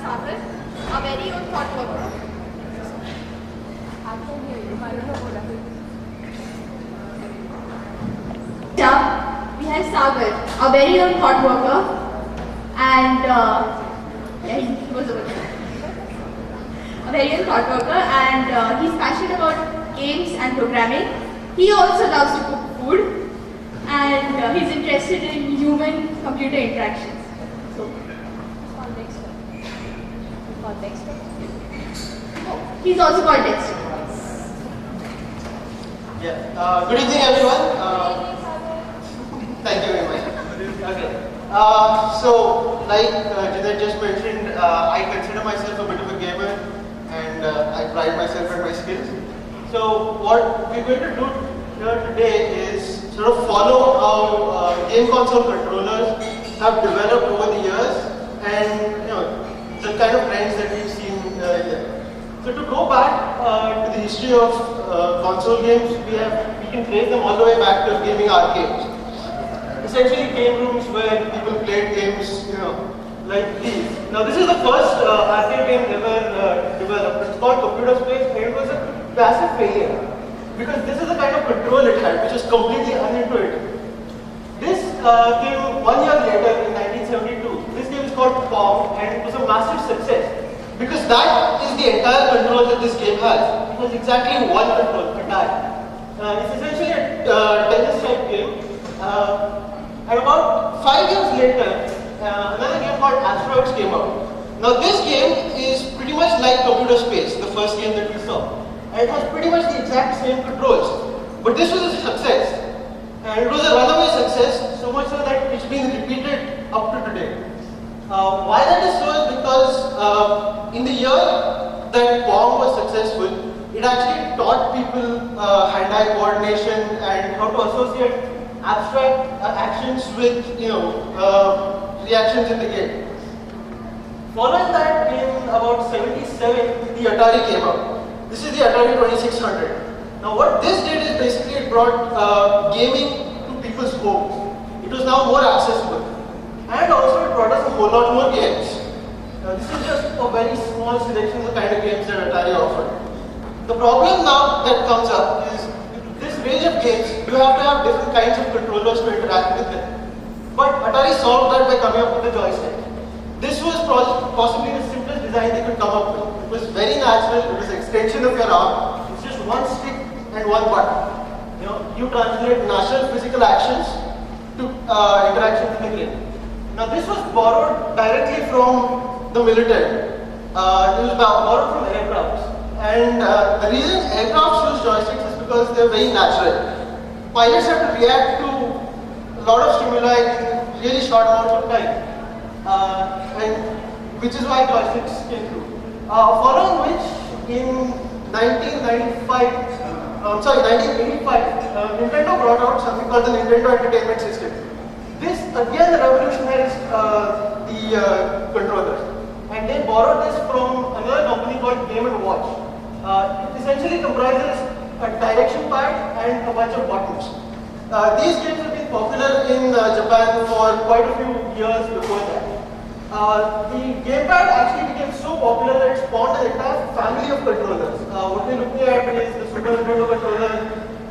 Saager, a very own thought worker. I can hear you. I don't know what We have Saager, a very own thought worker, and yeah, he was over there. A very own thought worker, and he's passionate about games and programming. He also loves to cook food, and he's interested in human-computer interactions. So, oh, he's also called Dexter. Yeah. Good evening, everyone. Thank you very much. Okay. So, like Jidai just mentioned, I consider myself a bit of a gamer, and I pride myself in my skills. So, what we're going to do here today is sort of follow how game console controllers have developed over the years, and the kind of trends that we've seen here. So to go back to the history of console games, we can trace them all the way back to gaming arcades. Essentially, game rooms where people played games, like these. Now, this is the first arcade game ever developed. It's called Computer Space, and it was a massive failure because this is the kind of control it had, which is completely unintuitive. This came 1 year later in 1972. This game is called Pong, and it was a massive success. Because that is the entire control that this game has. It has exactly one control, a die. It's essentially a tennis type game. And about 5 years later, another game called Asteroids came out. Now this game is pretty much like Computer Space, the first game that we saw. And it has pretty much the exact same controls. But this was a success. And it was a runaway success, so much so that it's been repeated up to today. Why that is so is because in the year that Pong was successful, it actually taught people hand-eye coordination and how to associate abstract actions with reactions in the game. Following that, in about 77, the Atari came out. This is the Atari 2600. Now what this did is basically it brought gaming to people's homes. It was now more accessible. And also it brought us a whole lot more games. This is just a very small selection of the kind of games that Atari offered. The problem now that comes up is with this range of games, you have to have different kinds of controllers to interact with them. But Atari solved that by coming up with the joystick. This was possibly the simplest design they could come up with. It was very natural, it was an extension of your arm. It's just one stick and one button. You translate natural physical actions to interactions in the game. Now this was borrowed directly from the military. It was borrowed from aircrafts. And the reason aircrafts use joysticks is because they're very natural. Pilots have to react to a lot of stimuli in really short amounts of time. And which is why joysticks came through. Following which, in 1985, Nintendo brought out something called the Nintendo Entertainment System. This again revolutionized the controllers, and they borrowed this from another company called Game & Watch. It essentially comprises a direction pad and a bunch of buttons. These games have been popular in Japan for quite a few years before that. The gamepad actually became so popular that it spawned an entire family of controllers. What we're looking at is the Super Nintendo controller,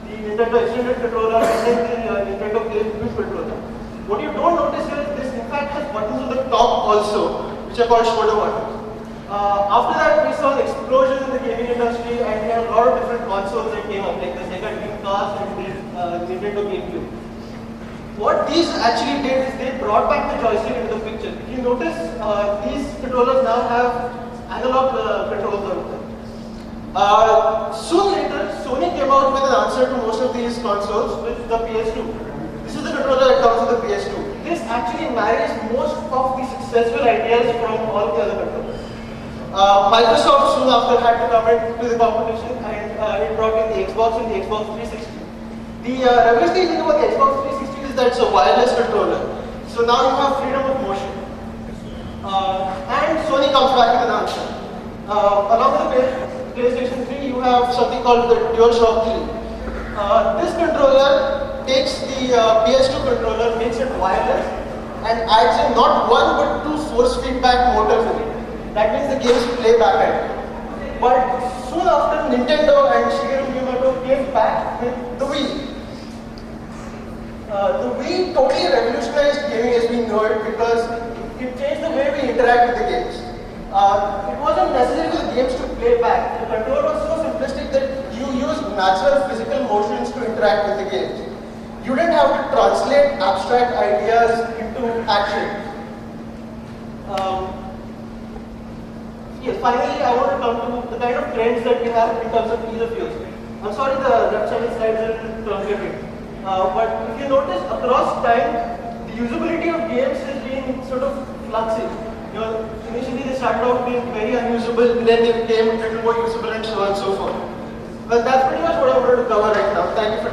the Nintendo Extended controller, and then the Nintendo GameCube controller. What you don't notice here is this in fact has buttons on the top also, which are called shoulder buttons. After that, we saw an explosion in the gaming industry, and we had a lot of different consoles that came up, like the Sega Dreamcast and the Nintendo GameCube. What these actually did is they brought back the joystick into the picture. If you notice, these controllers now have analog controls on them. Soon later, Sony came out with an answer to most of these consoles with the PS2. This is the controller that comes with the PS2. This actually marries most of the successful ideas from all the other controllers. Microsoft soon after had to come into the competition, and it brought in the Xbox and the Xbox 360. The revolutionary thing about the Xbox 360 is that it's a wireless controller. So now you have freedom of motion. And Sony comes back with an answer. Along with the PlayStation 3, you have something called the DualShock 3. This controller takes the PS2 controller, makes it wireless, and adds in not one but two force feedback motors in it. that means the games play back at you. But soon after, Nintendo and Saager Mhatre came back with the Wii. The Wii totally revolutionized gaming as we know it because it changed the way we interact with the games. It wasn't necessary for the games to play back. The controller was so simplistic that you used natural physical motions to interact with the games. You didn't have to translate abstract ideas into action. Yes, finally, I want to come to the kind of trends that we have in terms of ease of use. I'm sorry, the left side slides are a little truncated. But if you notice, across time, the usability of games has been sort of fluxing. You know, initially they started off being very unusable, then they became a little more usable and so on and so forth. Well, that's pretty much what I wanted to cover right now. Thank you for